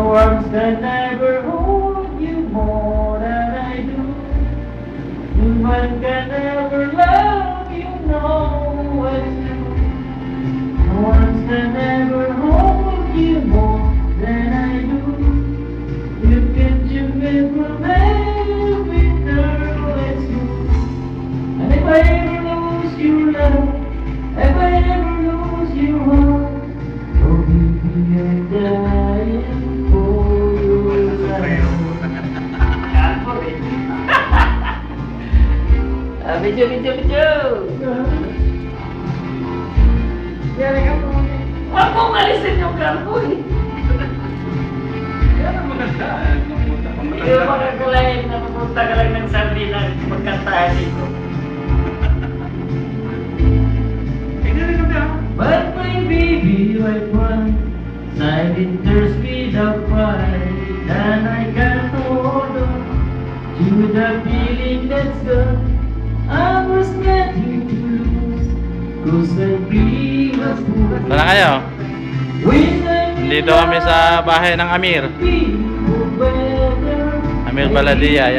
No arms can ever hold you more than I do. No man can ever love you, no, it's true. No arms can ever hold you more than I do. You can choose me from every girl, it's true. And if I ever lose your love, if I ever lose your heart, oh baby, I'm dying for your love. Video. Wag mong alisin yung karpo eh. Yan ang maganda. Hindi mo makakalain na pupunta ka lang ng sardina magkantahan dito. But my baby, I cry, silent tears without pride, and I can't hold on to the feeling that's gone. I was meant to lose, 'cause I feel was fool. Tara kayo. When I'm Dito kami sa bahay ng Amir. Amir Baladia. Yan.